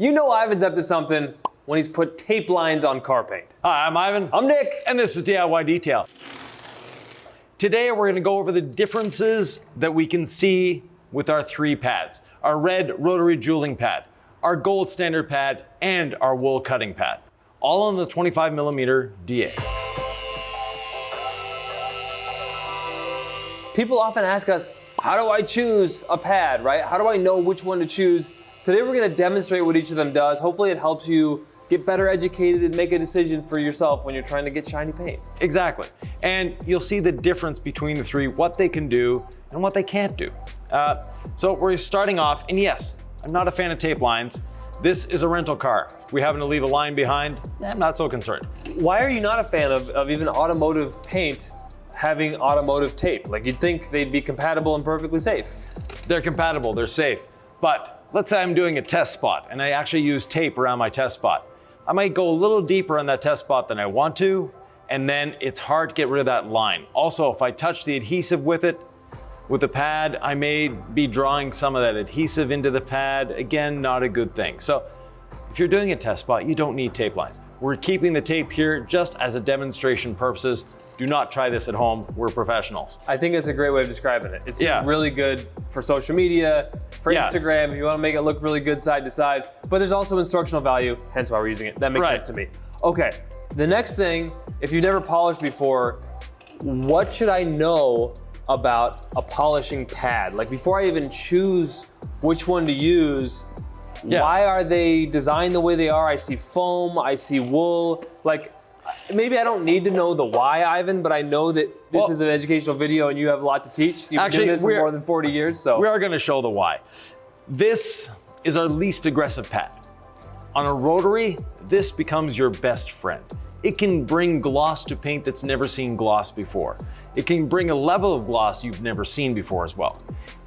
You know Ivan's up to something when he's put tape lines on car paint. Hi, I'm Ivan. I'm Nick. And this is DIY Detail. Today we're going to go over the differences that we can see with our three pads. Our red rotary jeweling pad, our gold standard pad, and our wool cutting pad. All on the 25mm DA. People often ask us, how do I choose a pad, right? How do I know which one to choose? Today we're going to demonstrate what each of them does. Hopefully it helps you get better educated and make a decision for yourself when you're trying to get shiny paint. Exactly. And you'll see the difference between the three, what they can do and what they can't do. So we're starting off, and yes, I'm not a fan of tape lines. This is a rental car. If we happen to leave a line behind, I'm not so concerned. Why are you not a fan of even automotive paint having automotive tape? Like, you'd think they'd be compatible and perfectly safe. They're compatible, they're safe. But let's say I'm doing a test spot and I actually use tape around my test spot. I might go a little deeper on that test spot than I want to, and then it's hard to get rid of that line. Also, if I touch the adhesive with it, with the pad, I may be drawing some of that adhesive into the pad. Again, not a good thing. So if you're doing a test spot, you don't need tape lines. We're keeping the tape here just as a demonstration purposes. Do not try this at home. We're professionals. I think it's a great way of describing it. It's just really good for social media, for Instagram, if you want to make it look really good side to side. But there's also instructional value, hence why we're using it. That makes sense to me. Okay, the next thing, if you've never polished before, what should I know about a polishing pad? Like, before I even choose which one to use, why are they designed the way they are? I see foam, I see wool. Like, maybe I don't need to know the why, Ivan, but I know that this is an educational video and you have a lot to teach. You've been doing this for more than 40 years, so. We are gonna show the why. This is our least aggressive pad. On a rotary, this becomes your best friend. It can bring gloss to paint that's never seen gloss before. It can bring a level of gloss you've never seen before as well.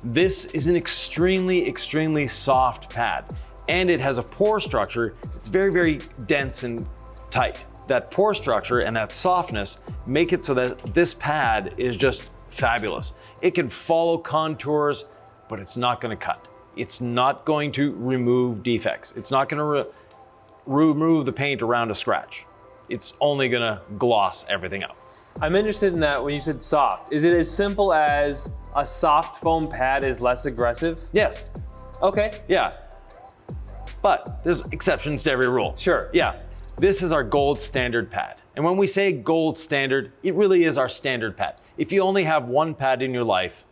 This is an extremely, extremely soft pad, and it has a pore structure. It's very, very dense and tight. That pore structure and that softness make it so that this pad is just fabulous. It can follow contours, but it's not going to cut. It's not going to remove defects. It's not going to remove the paint around a scratch. It's only going to gloss everything up. I'm interested in that when you said soft. Is it as simple as a soft foam pad is less aggressive? Yes. Okay. Yeah. But there's exceptions to every rule. Sure. Yeah. This is our gold standard pad. And when we say gold standard, it really is our standard pad. If you only have one pad in your life,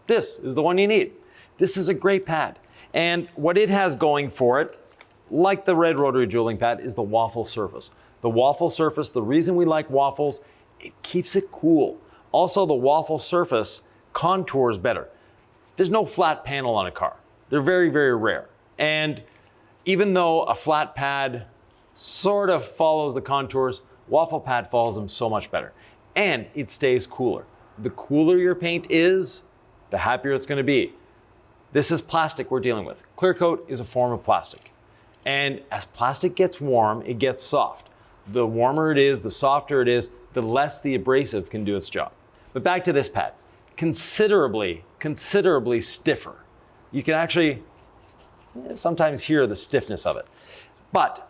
this is the one you need. This is a great pad. And what it has going for it, like the red rotary jeweling pad, is the waffle surface. The waffle surface, the reason we like waffles, it keeps it cool. Also, the waffle surface contours better. There's no flat panel on a car. They're very, very rare. And even though a flat pad sort of follows the contours, waffle pad follows them so much better. And it stays cooler. The cooler your paint is, the happier it's gonna be. This is plastic we're dealing with. Clear coat is a form of plastic. And as plastic gets warm, it gets soft. The warmer it is, the softer it is, the less the abrasive can do its job. But back to this pad, considerably stiffer. You can actually sometimes hear the stiffness of it. But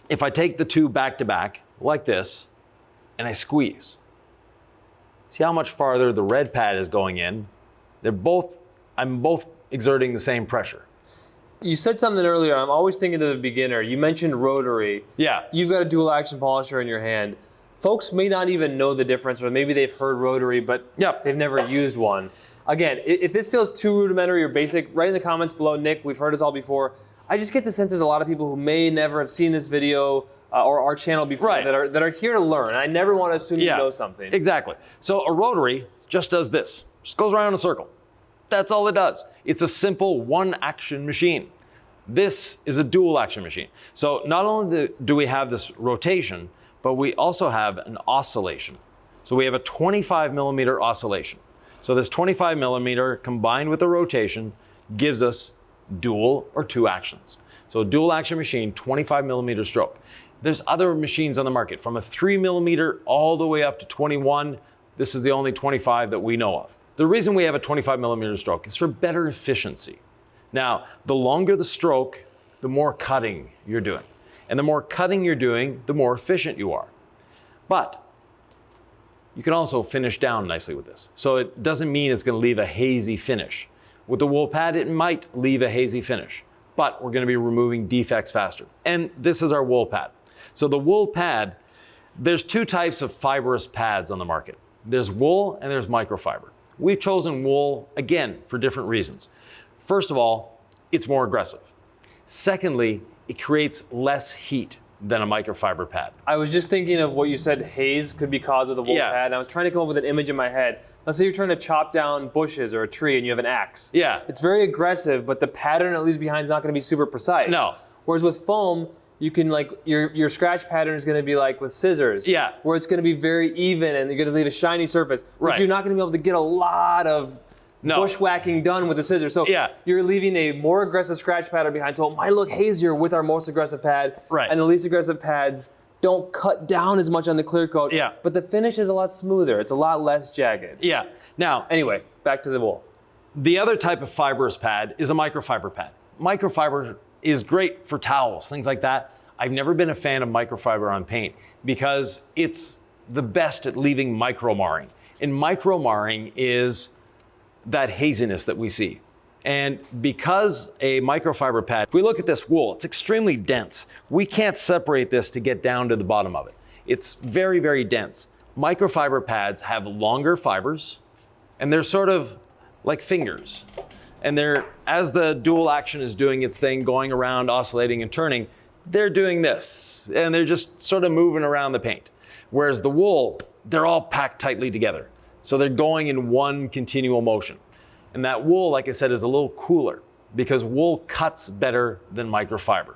if I take the two back to back, like this, and I squeeze, see how much farther the red pad is going in? I'm both exerting the same pressure. You said something earlier, I'm always thinking to the beginner. You mentioned rotary. Yeah. You've got a dual action polisher in your hand. Folks may not even know the difference, or maybe they've heard rotary, but they've never used one. Again, if this feels too rudimentary or basic, write in the comments below. Nick, we've heard this all before. I just get the sense there's a lot of people who may never have seen this video or our channel before that are here to learn. And I never want to assume you know something. Exactly. So a rotary just does this. Just goes around in a circle. That's all it does. It's a simple one-action machine. This is a dual action machine. So not only do we have this rotation, but we also have an oscillation. So we have a 25mm oscillation. So this 25mm combined with the rotation gives us dual or two actions. So a dual action machine, 25mm stroke. There's other machines on the market from a 3mm all the way up to 21. This is the only 25 that we know of. The reason we have a 25mm stroke is for better efficiency. Now, the longer the stroke, the more cutting you're doing. And the more cutting you're doing, the more efficient you are. But you can also finish down nicely with this. So it doesn't mean it's going to leave a hazy finish. With the wool pad, it might leave a hazy finish, but we're going to be removing defects faster. And this is our wool pad. So the wool pad, there's two types of fibrous pads on the market. There's wool and there's microfiber. We've chosen wool, again, for different reasons. First of all, it's more aggressive. Secondly, it creates less heat than a microfiber pad. I was just thinking of what you said, haze could be caused with a wool pad, and I was trying to come up with an image in my head. Let's say you're trying to chop down bushes or a tree and you have an axe. Yeah. It's very aggressive, but the pattern at least behind is not going to be super precise. No. Whereas with foam, you can your scratch pattern is going to be like with scissors. Yeah. Where it's going to be very even and you're going to leave a shiny surface. Right. But you're not going to be able to get a lot of bushwhacking done with the scissors. So you're leaving a more aggressive scratch pattern behind. So it might look hazier with our most aggressive pad. Right. And the least aggressive pads don't cut down as much on the clear coat. Yeah. But the finish is a lot smoother. It's a lot less jagged. Yeah. Now, Anyway, back to the wool. the other type of fibrous pad is a microfiber pad. Microfiber is great for towels, things like that. I've never been a fan of microfiber on paint because it's the best at leaving micro marring. And micro marring is that haziness that we see. And because a microfiber pad, if we look at this wool, it's extremely dense. We can't separate this to get down to the bottom of it. It's very, very dense. Microfiber pads have longer fibers, and they're sort of like fingers. And they're, as the dual action is doing its thing, going around, oscillating and turning, they're doing this, and they're just sort of moving around the paint. Whereas the wool, they're all packed tightly together. So they're going in one continual motion. And that wool, like I said, is a little cooler because wool cuts better than microfiber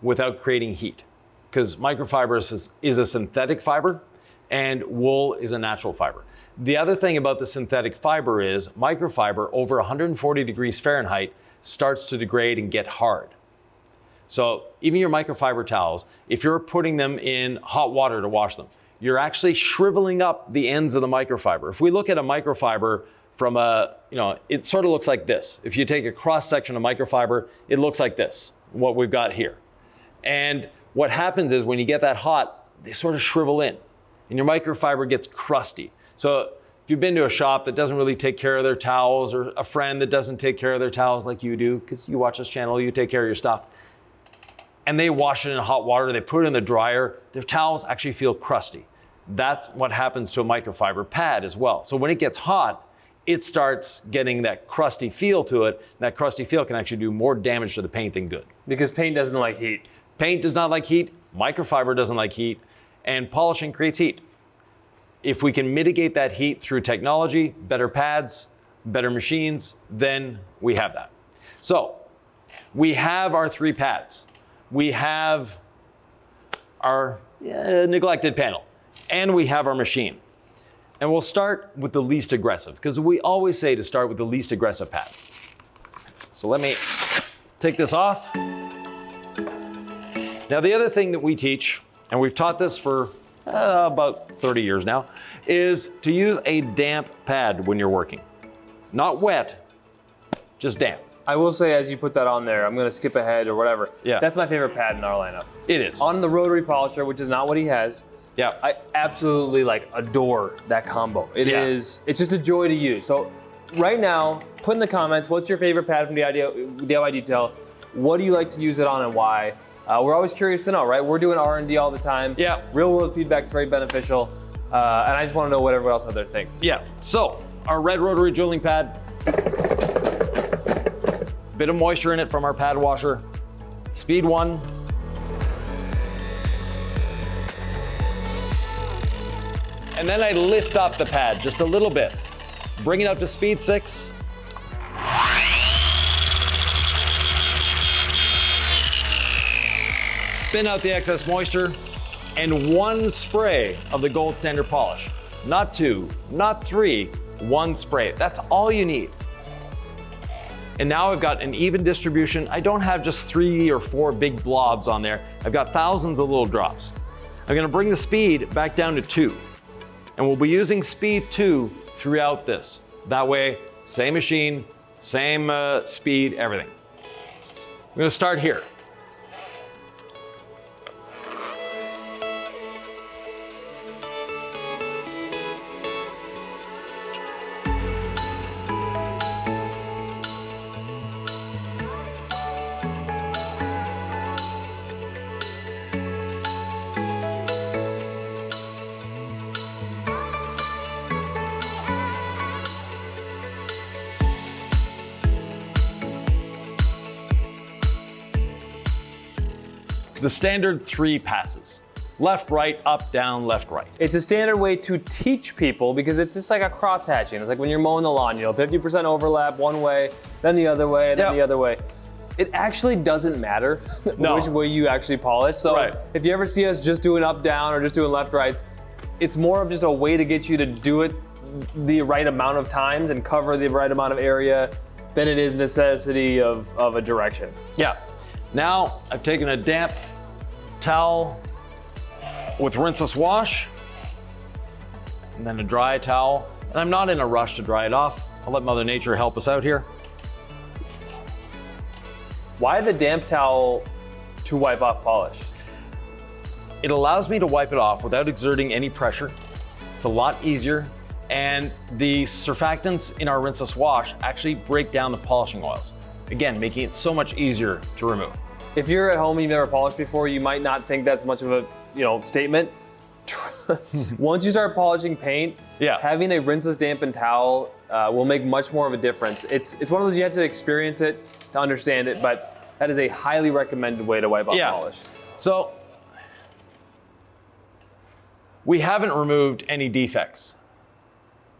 without creating heat. Because microfiber is a synthetic fiber and wool is a natural fiber. The other thing about the synthetic fiber is microfiber over 140 degrees Fahrenheit starts to degrade and get hard. So even your microfiber towels, if you're putting them in hot water to wash them, you're actually shriveling up the ends of the microfiber. If we look at a microfiber from it sort of looks like this. If you take a cross section of microfiber, it looks like this, what we've got here. And what happens is when you get that hot, they sort of shrivel in and your microfiber gets crusty. So if you've been to a shop that doesn't really take care of their towels or a friend that doesn't take care of their towels like you do, because you watch this channel, you take care of your stuff, and they wash it in hot water, they put it in the dryer, their towels actually feel crusty. That's what happens to a microfiber pad as well. So when it gets hot, it starts getting that crusty feel to it. That crusty feel can actually do more damage to the paint than good. Because paint doesn't like heat. Paint does not like heat, microfiber doesn't like heat, and polishing creates heat. If we can mitigate that heat through technology, better pads, better machines, then we have that. So we have our three pads. We have our neglected panel, and we have our machine. And we'll start with the least aggressive, because we always say to start with the least aggressive pad. So let me take this off. Now the other thing that we teach, and we've taught this for about 30 years now, is to use a damp pad when you're working. Not wet, just damp. I will say, as you put that on there, I'm going to skip ahead or whatever. Yeah. That's my favorite pad in our lineup. It is. On the rotary polisher, which is not what he has. Yeah. I absolutely adore that combo. It's just a joy to use. So right now, put in the comments, what's your favorite pad from DIY Detail? What do you like to use it on and why? We're always curious to know, right? We're doing R&D all the time. Yeah. Real world feedback is very beneficial. And I just want to know what everyone else out there thinks. Yeah. So our red rotary drilling pad, bit of moisture in it from our pad washer, speed 1. And then I lift up the pad just a little bit, bring it up to speed 6. Spin out the excess moisture, and 1 spray of the gold standard polish. Not 2, not 3, 1 spray. That's all you need. And now I've got an even distribution. I don't have just 3 or 4 big blobs on there. I've got thousands of little drops. I'm gonna bring the speed back down to 2. And we'll be using speed 2 throughout this. That way, same machine, same speed, everything. I'm gonna start here. the standard 3 passes. Left, right, up, down, left, right. It's a standard way to teach people because it's just like a cross hatching. It's like when you're mowing the lawn, 50% overlap one way, then the other way, and then the other way. It actually doesn't matter which way you actually polish. So if you ever see us just doing up, down, or just doing left, rights, it's more of just a way to get you to do it the right amount of times and cover the right amount of area than it is necessity of a direction. Yeah. Now I've taken a damp towel with rinseless wash, and then a dry towel. And I'm not in a rush to dry it off. I'll let Mother Nature help us out here. Why the damp towel to wipe off polish? It allows me to wipe it off without exerting any pressure. It's a lot easier. And the surfactants in our rinseless wash actually break down the polishing oils. Again, making it so much easier to remove. If you're at home and you've never polished before, you might not think that's much of a statement. Once you start polishing paint, having a rinseless dampened towel will make much more of a difference. It's one of those you have to experience it to understand it, but that is a highly recommended way to wipe off polish. So we haven't removed any defects,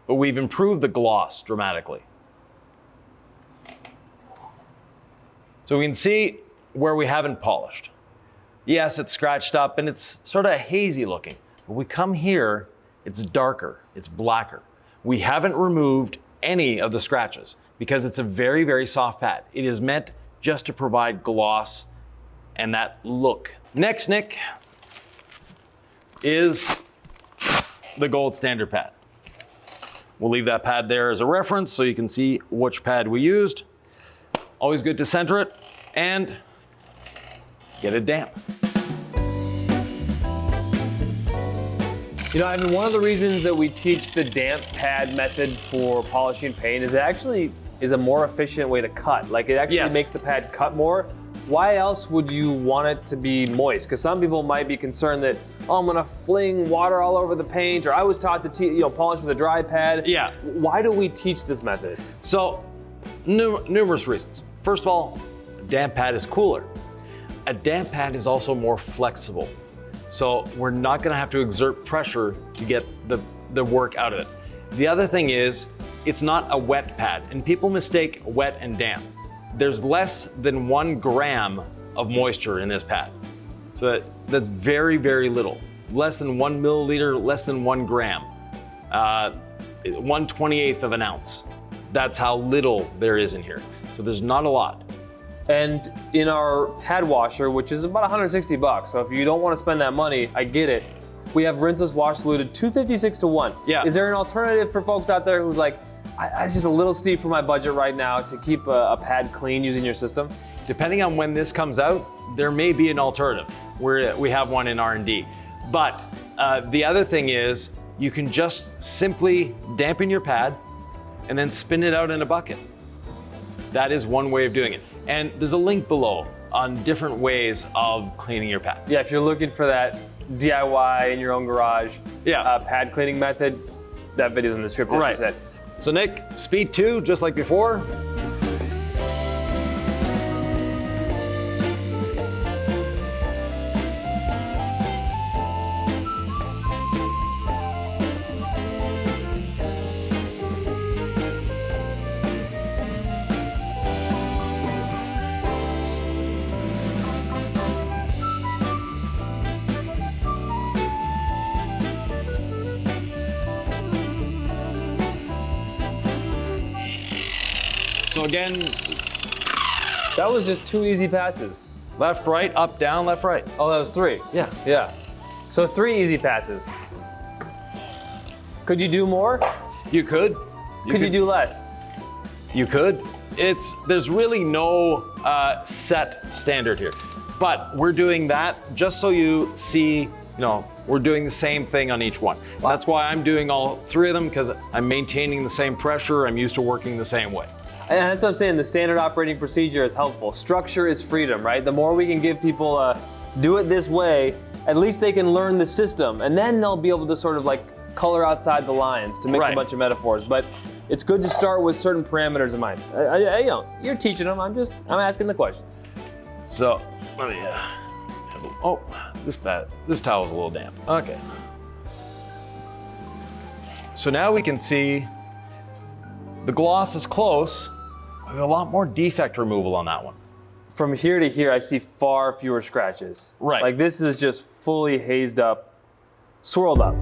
but we've improved the gloss dramatically. So we can see where we haven't polished. Yes, it's scratched up and it's sort of hazy looking. When we come here, it's darker, it's blacker. We haven't removed any of the scratches because it's a very, very soft pad. It is meant just to provide gloss and that look. Next, Nick, is the gold standard pad. We'll leave that pad there as a reference so you can see which pad we used. Always good to center it and get it damp. Ivan, one of the reasons that we teach the damp pad method for polishing paint is it actually is a more efficient way to cut. Like it actually makes the pad cut more. Why else would you want it to be moist? Because some people might be concerned that, oh, I'm gonna fling water all over the paint, or I was taught to polish with a dry pad. Yeah. Why do we teach this method? So, numerous reasons. First of all, a damp pad is cooler. A damp pad is also more flexible. So we're not gonna have to exert pressure to get the work out of it. The other thing is, it's not a wet pad, and people mistake wet and damp. There's less than 1 gram of moisture in this pad. So that's very, very little. Less than 1 milliliter, less than 1 gram. 1/28 of an ounce. That's how little there is in here. So there's not a lot. And in our pad washer, which is about $160, so if you don't want to spend that money, I get it. We have rinseless wash diluted 256 to 1. Yeah. Is there an alternative for folks out there who's like, it's just a little steep for my budget right now to keep a pad clean using your system? Depending on when this comes out, there may be an alternative. We have one in R&D. But the other thing is, you can just simply dampen your pad and then spin it out in a bucket. That is one way of doing it. And there's a link below on different ways of cleaning your pad. Yeah, if you're looking for that DIY in your own garage pad cleaning method, that video's in the description. Right. So Nick, speed 2, just like before. So again, that was just 2 easy passes. Left, right, up, down, left, right. Oh, that was 3. Yeah. Yeah. So 3 easy passes. Could you do more? You could. Could you do less? You could. There's really no set standard here, but we're doing that just so you see, we're doing the same thing on each one. Wow. That's why I'm doing all 3 of them, because I'm maintaining the same pressure. I'm used to working the same way. And that's what I'm saying, the standard operating procedure is helpful. Structure is freedom, right? The more we can give people do it this way, at least they can learn the system, and then they'll be able to sort of like color outside the lines to mix a bunch of metaphors. But it's good to start with certain parameters in mind. You're teaching them, I'm asking the questions. So let me have a Oh, this towel's a little damp. Okay. So now we can see the gloss is close. We have a lot more defect removal on that one. From here to here, I see far fewer scratches. Right. Like this is just fully hazed up, swirled up.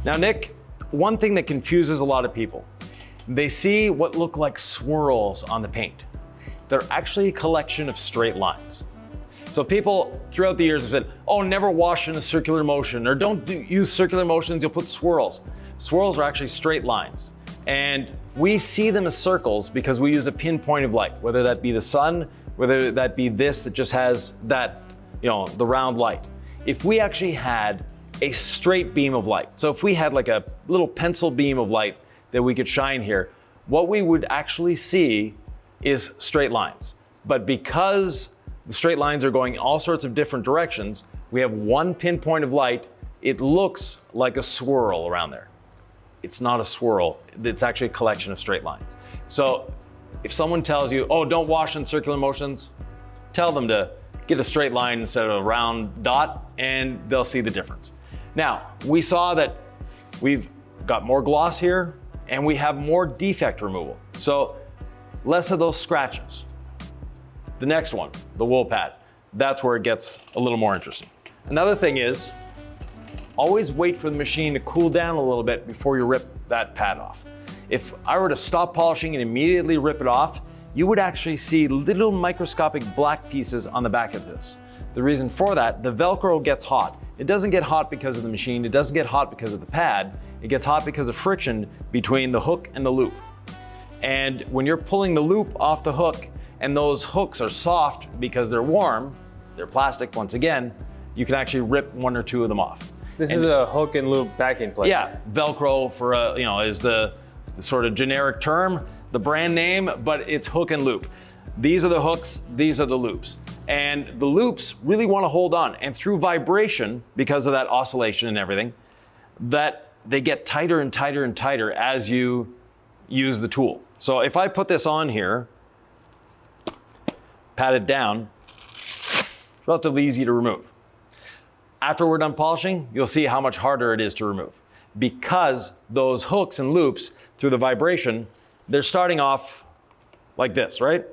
Now, Nick, one thing that confuses a lot of people, they see what look like swirls on the paint. They're actually a collection of straight lines. So people throughout the years have said, oh, never wash in a circular motion, or don't use circular motions, you'll put swirls. Swirls are actually straight lines. And we see them as circles because we use a pinpoint of light, whether that be the sun, whether that be this that just has that, the round light. If we actually had a straight beam of light, so if we had like a little pencil beam of light that we could shine here, what we would actually see is straight lines. But because the straight lines are going all sorts of different directions, we have one pinpoint of light, it looks like a swirl around there. It's not a swirl, it's actually a collection of straight lines. So if someone tells you, oh, don't wash in circular motions, tell them to get a straight line instead of a round dot, and they'll see the difference. Now, we saw that we've got more gloss here, and we have more defect removal. So less of those scratches. The next one, the wool pad. That's where it gets a little more interesting. Another thing is, always wait for the machine to cool down a little bit before you rip that pad off. If I were to stop polishing and immediately rip it off, you would actually see little microscopic black pieces on the back of this. The reason for that, the Velcro gets hot. It doesn't get hot because of the machine, it doesn't get hot because of the pad, it gets hot because of friction between the hook and the loop. And when you're pulling the loop off the hook, and those hooks are soft because they're warm, they're plastic once again, you can actually rip one or two of them off. This is a hook and loop backing plate. Yeah, Velcro for is the sort of generic term, the brand name, but it's hook and loop. These are the hooks, these are the loops. And the loops really want to hold on, and through vibration, because of that oscillation and everything, that they get tighter and tighter and tighter as you use the tool. So if I put this on here, pat it down, it's relatively easy to remove. After we're done polishing, you'll see how much harder it is to remove, because those hooks and loops, through the vibration, they're starting off like this, right?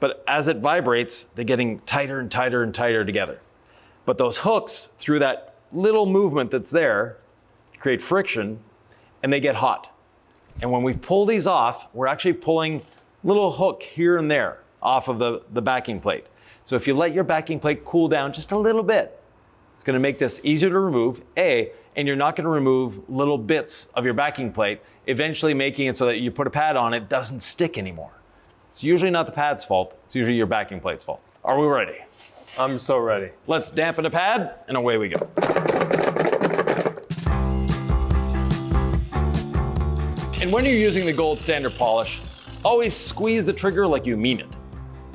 But as it vibrates, they're getting tighter and tighter and tighter together. But those hooks, through that little movement that's there, create friction, and they get hot. And when we pull these off, we're actually pulling little hook here and there off of the backing plate. So if you let your backing plate cool down just a little bit, it's gonna make this easier to remove, and you're not gonna remove little bits of your backing plate, eventually making it so that you put a pad on, it doesn't stick anymore. It's usually not the pad's fault, it's usually your backing plate's fault. Are we ready? I'm so ready. Let's dampen the pad, and away we go. And when you're using the gold standard polish, always squeeze the trigger like you mean it.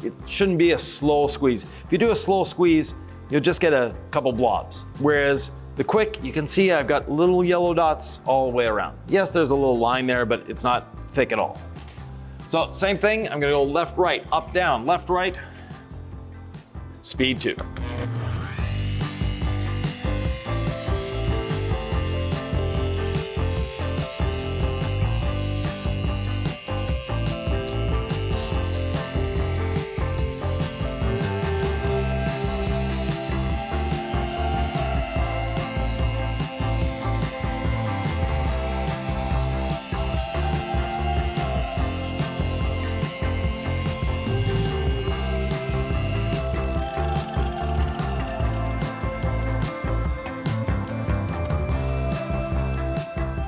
It shouldn't be a slow squeeze. If you do a slow squeeze, you'll just get a couple blobs. Whereas the quick, you can see I've got little yellow dots all the way around. Yes, there's a little line there, but it's not thick at all. So same thing, I'm gonna go left, right, up, down, left, right, speed 2.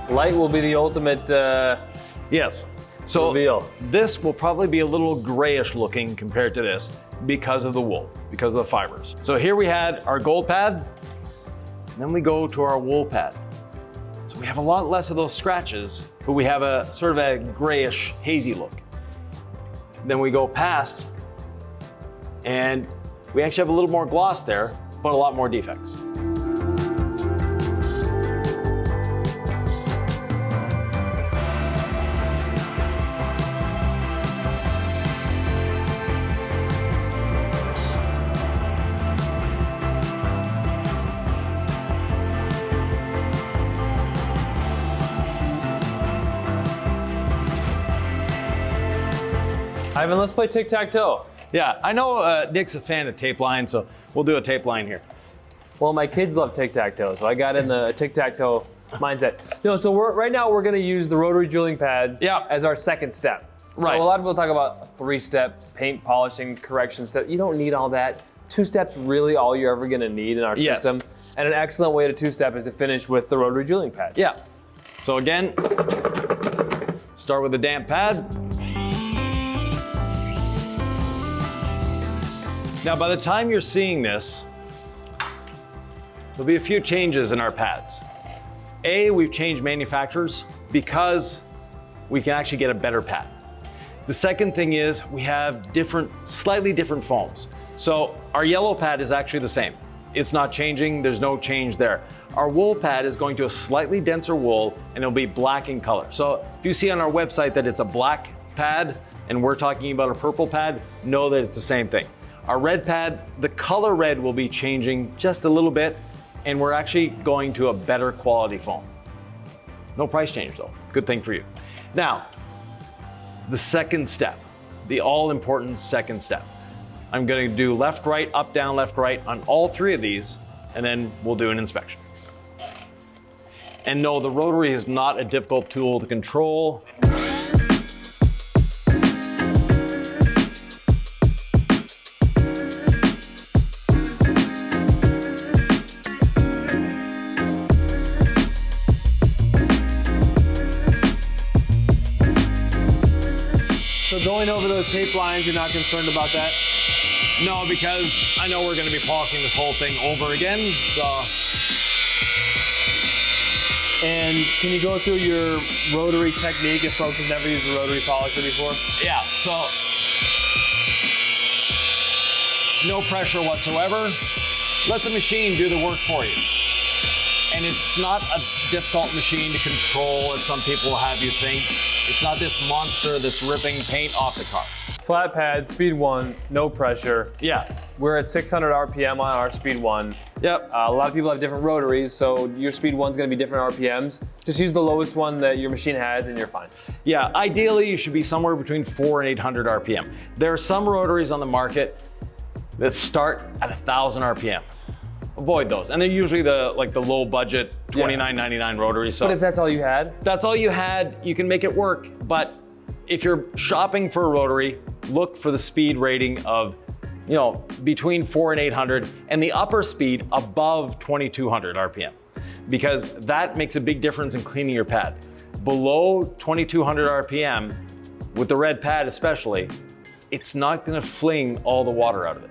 Light will be the ultimate Yes. So reveal. This will probably be a little grayish looking compared to this because of the wool, because of the fibers. So here we had our gold pad, and then we go to our wool pad. So we have a lot less of those scratches, but we have a sort of a grayish, hazy look. Then we go past, and we actually have a little more gloss there, but a lot more defects. Ivan, let's play tic-tac-toe. Yeah, I know Nick's a fan of tape line, so we'll do a tape line here. Well, my kids love tic-tac-toe, so I got in the tic-tac-toe mindset. No, so right now we're gonna use the rotary drilling pad as our second step. Right. So a lot of people talk about a 3-step paint polishing correction step. You don't need all that. 2 steps really all you're ever gonna need in our system. And an excellent way to 2-step is to finish with the rotary drilling pad. Yeah. So again, start with a damp pad. Now, by the time you're seeing this, there'll be a few changes in our pads. We've changed manufacturers because we can actually get a better pad. The second thing is we have slightly different foams. So our yellow pad is actually the same. It's not changing, there's no change there. Our wool pad is going to a slightly denser wool and it'll be black in color. So if you see on our website that it's a black pad and we're talking about a purple pad, know that it's the same thing. Our red pad, the color red will be changing just a little bit and we're actually going to a better quality foam. No price change though, good thing for you. Now, the second step, the all-important second step. I'm gonna do left, right, up, down, left, right on all 3 of these, and then we'll do an inspection. And no, the rotary is not a difficult tool to control. So going over those tape lines, you're not concerned about that? No, because I know we're gonna be polishing this whole thing over again, so. And can you go through your rotary technique if folks have never used a rotary polisher before? Yeah, so no pressure whatsoever. Let the machine do the work for you. And it's not a difficult machine to control as some people have you think. It's not this monster that's ripping paint off the car. Flat pad, speed 1, no pressure. Yeah. We're at 600 RPM on our speed 1. Yep. A lot of people have different rotaries, so your speed 1's gonna be different RPMs. Just use the lowest one that your machine has and you're fine. Yeah, ideally you should be somewhere between 400 and 800 RPM. There are some rotaries on the market that start at 1,000 RPM. Avoid those. And they're usually the low budget $29.99 rotaries. So but if that's all you had? That's all you had, you can make it work. But if you're shopping for a rotary, look for the speed rating of, between 400 and 800 and the upper speed above 2,200 RPM, because that makes a big difference in cleaning your pad. Below 2,200 RPM, with the red pad especially, it's not gonna fling all the water out of it.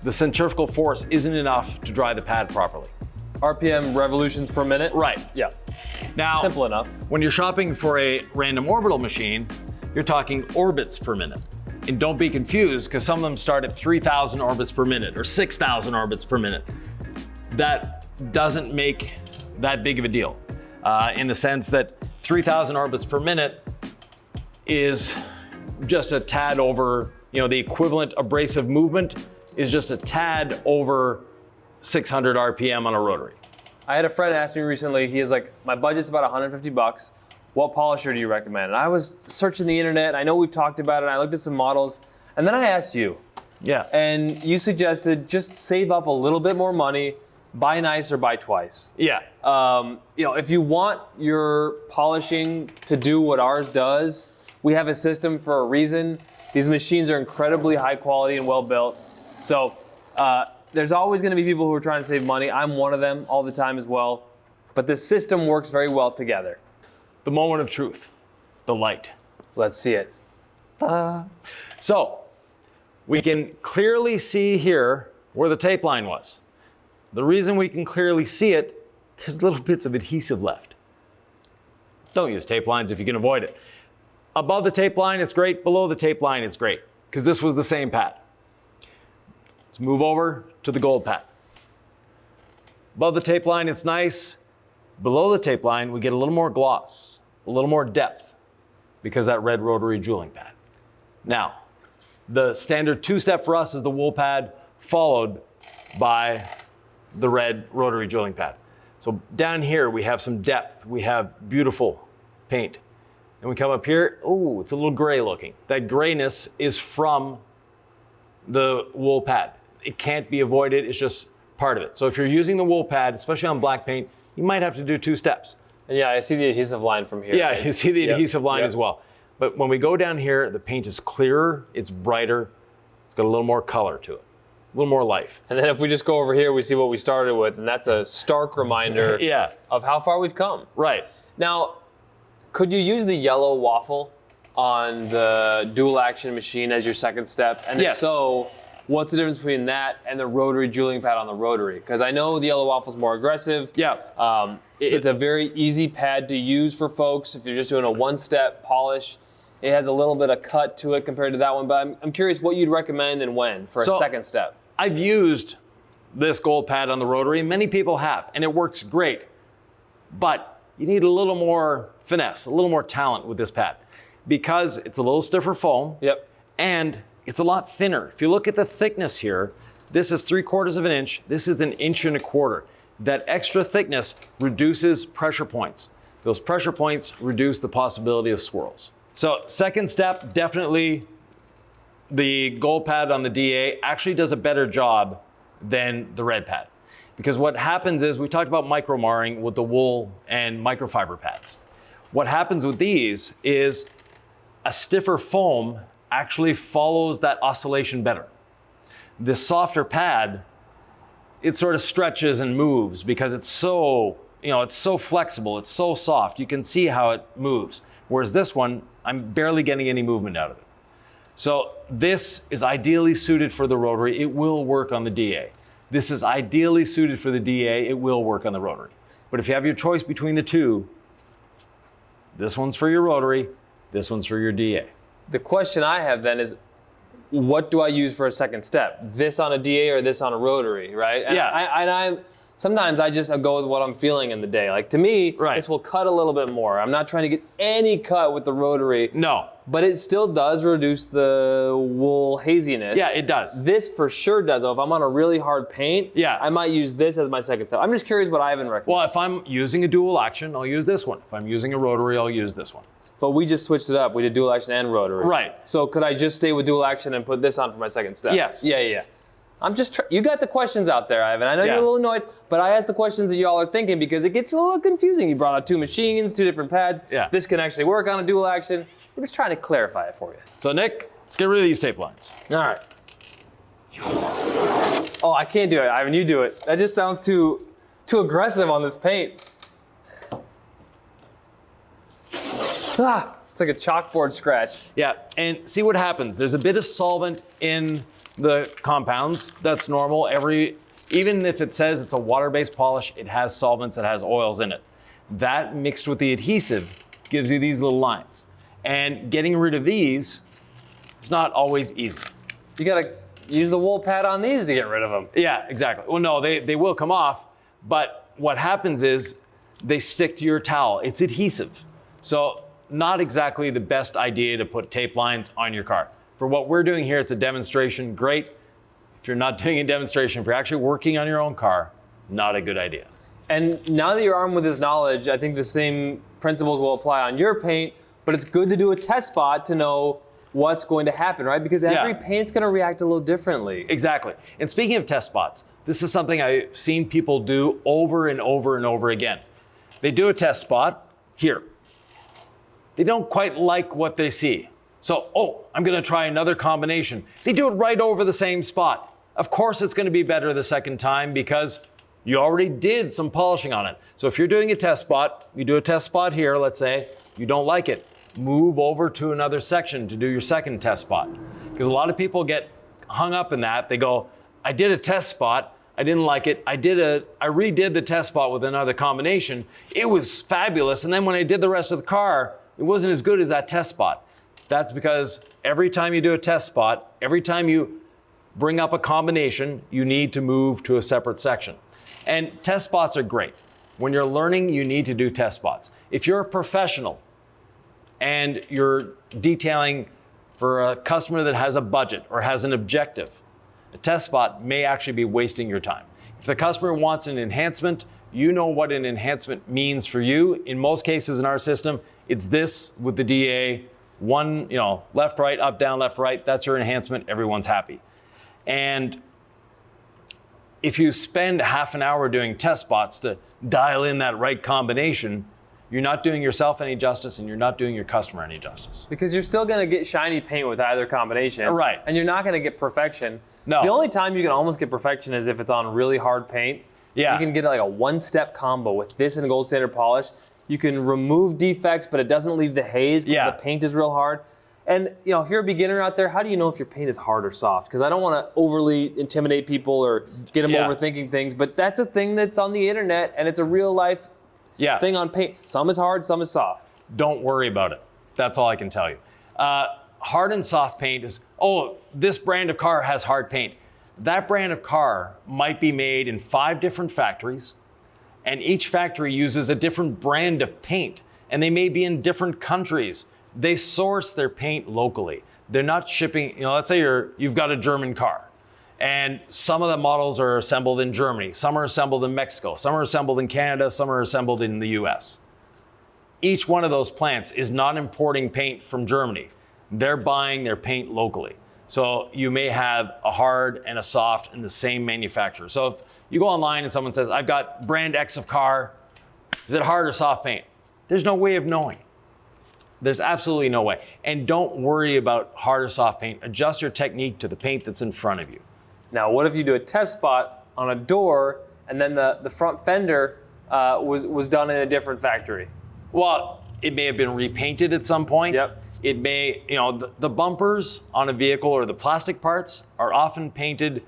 The centrifugal force isn't enough to dry the pad properly. RPM, revolutions per minute? Right. Yeah. Now, simple enough. When you're shopping for a random orbital machine, you're talking orbits per minute. And don't be confused, because some of them start at 3,000 orbits per minute or 6,000 orbits per minute. That doesn't make that big of a deal, in the sense that 3,000 orbits per minute is just a tad over, the equivalent abrasive movement is just a tad over 600 RPM on a rotary. I had a friend ask me recently, he is like, my budget's about 150 bucks. What polisher do you recommend? And I was searching the internet. I know we've talked about it. I looked at some models. And then I asked you. Yeah. And you suggested just save up a little bit more money, buy nice or buy twice. Yeah. If you want your polishing to do what ours does, we have a system for a reason. These machines are incredibly high quality and well built. So there's always going to be people who are trying to save money. I'm one of them all the time as well. But this system works very well together. The moment of truth, the light. Let's see it. So we can clearly see here where the tape line was. The reason we can clearly see it, there's little bits of adhesive left. Don't use tape lines if you can avoid it. Above the tape line, it's great. Below the tape line, it's great, because this was the same pad. Let's move over to the gold pad. Above the tape line, it's nice. Below the tape line, we get a little more gloss, a little more depth, because that red rotary jeweling pad. Now, the standard 2-step for us is the wool pad, followed by the red rotary jeweling pad. So down here, we have some depth. We have beautiful paint. and we come up here, oh, it's a little gray looking. That grayness is from the wool pad. It can't be avoided, it's just part of it. So if you're using the wool pad, especially on black paint, you might have to do 2 steps. And yeah, I see the adhesive line from here. Yeah, you see the adhesive line as well. But when we go down here, the paint is clearer, it's brighter, it's got a little more color to it, a little more life. And then if we just go over here, we see what we started with, and that's a stark reminder of how far we've come. Right. Now, could you use the yellow waffle on the dual action machine as your second step? And if so, what's the difference between that and the rotary jeweling pad on the rotary? Because I know the yellow waffle is more aggressive. Yeah. It's a very easy pad to use for folks if you're just doing a one-step polish. It has a little bit of cut to it compared to that one, but I'm curious what you'd recommend and when for a second step. I've used this gold pad on the rotary. Many people have, and it works great. But you need a little more finesse, a little more talent with this pad because it's a little stiffer foam. Yep. And it's a lot thinner. If you look at the thickness here, this is 3/4 of an inch. This is 1 1/4 inches. That extra thickness reduces pressure points. Those pressure points reduce the possibility of swirls. So second step, definitely the gold pad on the DA actually does a better job than the red pad. Because what happens is, we talked about micro marring with the wool and microfiber pads. What happens with these is a stiffer foam actually follows that oscillation better. This softer pad, it sort of stretches and moves because it's so, it's so flexible, it's so soft. You can see how it moves. Whereas this one, I'm barely getting any movement out of it. So this is ideally suited for the rotary. It will work on the DA. This is ideally suited for the DA. It will work on the rotary. But if you have your choice between the two, this one's for your rotary, this one's for your DA. The question I have then is, what do I use for a second step? This on a DA or this on a rotary, right? And sometimes I just go with what I'm feeling in the day. Like to me, this will cut a little bit more. I'm not trying to get any cut with the rotary. No. But it still does reduce the wool haziness. Yeah, it does. This for sure does. Though. If I'm on a really hard paint, I might use this as my second step. I'm just curious what Yvan recommends. Well, if I'm using a dual action, I'll use this one. If I'm using a rotary, I'll use this one. But we just switched it up. We did dual action and rotary. Right. So could I just stay with dual action and put this on for my second step? Yes. Yeah. I'm just you got the questions out there, Yvan. I know you're a little annoyed, but I asked the questions that y'all are thinking because it gets a little confusing. You brought out 2 machines, 2 different pads. Yeah. This can actually work on a dual action. We're just trying to clarify it for you. So Nick, let's get rid of these tape lines. All right. Oh, I can't do it, Yvan. You do it. That just sounds too aggressive on this paint. It's like a chalkboard scratch. Yeah, and see what happens. There's a bit of solvent in the compounds. That's normal. Even if it says it's a water-based polish, it has solvents, it has oils in it. That mixed with the adhesive gives you these little lines. And getting rid of these is not always easy. You gotta use the wool pad on these to get rid of them. Yeah, exactly. Well, no, they will come off, but what happens is they stick to your towel. It's adhesive. So not exactly the best idea to put tape lines on your car. For what we're doing here, it's a demonstration, great. If you're not doing a demonstration, if you're actually working on your own car, not a good idea. And now that you're armed with this knowledge, I think the same principles will apply on your paint, but it's good to do a test spot to know what's going to happen, right? Because every paint's gonna react a little differently. Exactly. And speaking of test spots, this is something I've seen people do over and over and over again. They do a test spot here. They don't quite like what they see. So, I'm gonna try another combination. They do it right over the same spot. Of course it's gonna be better the second time because you already did some polishing on it. So if you're doing a test spot, you do a test spot here, let's say, you don't like it, move over to another section to do your second test spot. Because a lot of people get hung up in that. They go, I did a test spot, I didn't like it, I redid the test spot with another combination, it was fabulous, and then when I did the rest of the car, it wasn't as good as that test spot. That's because every time you do a test spot, every time you bring up a combination, you need to move to a separate section. And test spots are great. When you're learning, you need to do test spots. If you're a professional and you're detailing for a customer that has a budget or has an objective, a test spot may actually be wasting your time. If the customer wants an enhancement, you know what an enhancement means for you. In most cases in our system, It's this with the DA, one, left, right, up, down, left, right. That's your enhancement. Everyone's happy. And if you spend half an hour doing test spots to dial in that right combination, you're not doing yourself any justice and you're not doing your customer any justice. Because you're still going to get shiny paint with either combination. Right. And you're not going to get perfection. No. The only time you can almost get perfection is if it's on really hard paint. Yeah. You can get like a one-step combo with this and gold standard polish. You can remove defects, but it doesn't leave the haze because the paint is real hard. And if you're a beginner out there, how do you know if your paint is hard or soft? Because I don't want to overly intimidate people or get them overthinking things, but that's a thing that's on the internet and it's a real life thing on paint. Some is hard, some is soft. Don't worry about it. That's all I can tell you. Hard and soft paint is, this brand of car has hard paint. That brand of car might be made in 5 different factories, and each factory uses a different brand of paint, and they may be in different countries. They source their paint locally. They're not shipping, let's say you've got a German car, and some of the models are assembled in Germany, some are assembled in Mexico, some are assembled in Canada, some are assembled in the US. Each one of those plants is not importing paint from Germany. They're buying their paint locally. So you may have a hard and a soft in the same manufacturer. So if you go online and someone says, I've got brand X of car, is it hard or soft paint? There's no way of knowing. There's absolutely no way. And don't worry about hard or soft paint. Adjust your technique to the paint that's in front of you. Now, what if you do a test spot on a door and then the front fender was done in a different factory? Well, it may have been repainted at some point. Yep. It may, the bumpers on a vehicle or the plastic parts are often painted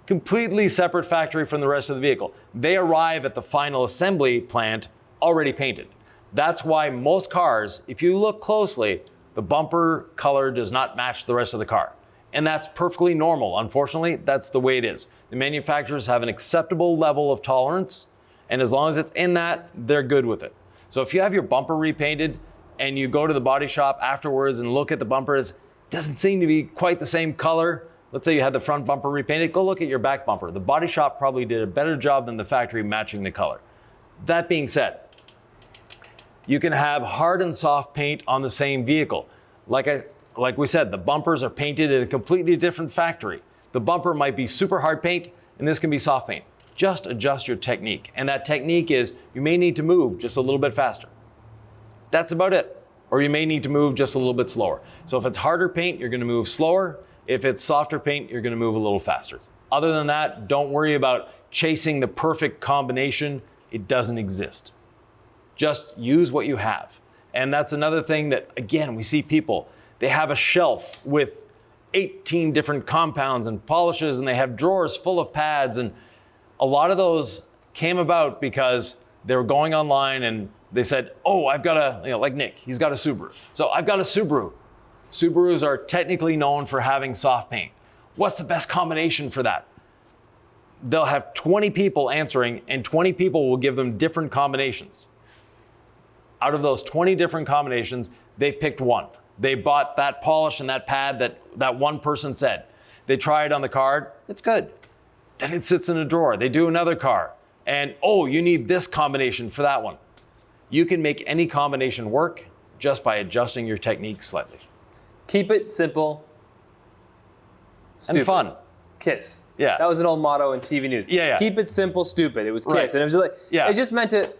completely separate factory from the rest of the vehicle. They arrive at the final assembly plant already painted. That's why most cars, if you look closely, the bumper color does not match the rest of the car. And that's perfectly normal. Unfortunately, that's the way it is. The manufacturers have an acceptable level of tolerance, and as long as it's in that, they're good with it. So if you have your bumper repainted and you go to the body shop afterwards and look at the bumpers, it doesn't seem to be quite the same color. Let's say you had the front bumper repainted, go look at your back bumper. The body shop probably did a better job than the factory matching the color. That being said, you can have hard and soft paint on the same vehicle. Like we said, the bumpers are painted in a completely different factory. The bumper might be super hard paint, and this can be soft paint. Just adjust your technique. And that technique is you may need to move just a little bit faster. That's about it. Or you may need to move just a little bit slower. So if it's harder paint, you're going to move slower. If it's softer paint, you're going to move a little faster. Other than that, don't worry about chasing the perfect combination. It doesn't exist. Just use what you have. And that's another thing that, again, we see people, they have a shelf with 18 different compounds and polishes, and they have drawers full of pads. And a lot of those came about because they were going online and they said, I've got like Nick, he's got a Subaru. So I've got a Subaru. Subarus are technically known for having soft paint. What's the best combination for that? They'll have 20 people answering, and 20 people will give them different combinations. Out of those 20 different combinations, they picked one. They bought that polish and that pad that one person said. They try it on the card, it's good. Then it sits in a drawer. They do another car, and you need this combination for that one. You can make any combination work just by adjusting your technique slightly. Keep it simple, stupid. And fun. KISS. Yeah. That was an old motto in TV news. Yeah. Keep it simple, stupid. It was KISS. Right. And it was just it just meant to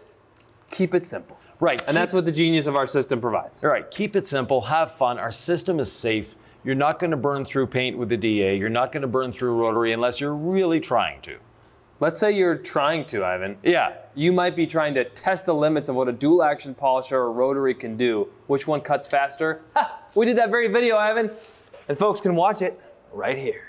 keep it simple. Right. And that's what the genius of our system provides. All right. Keep it simple. Have fun. Our system is safe. You're not going to burn through paint with the DA. You're not going to burn through rotary unless you're really trying to. Let's say you're trying to, Yvan. Yeah. You might be trying to test the limits of what a dual action polisher or rotary can do. Which one cuts faster? Ha! We did that very video, Yvan. And folks can watch it right here.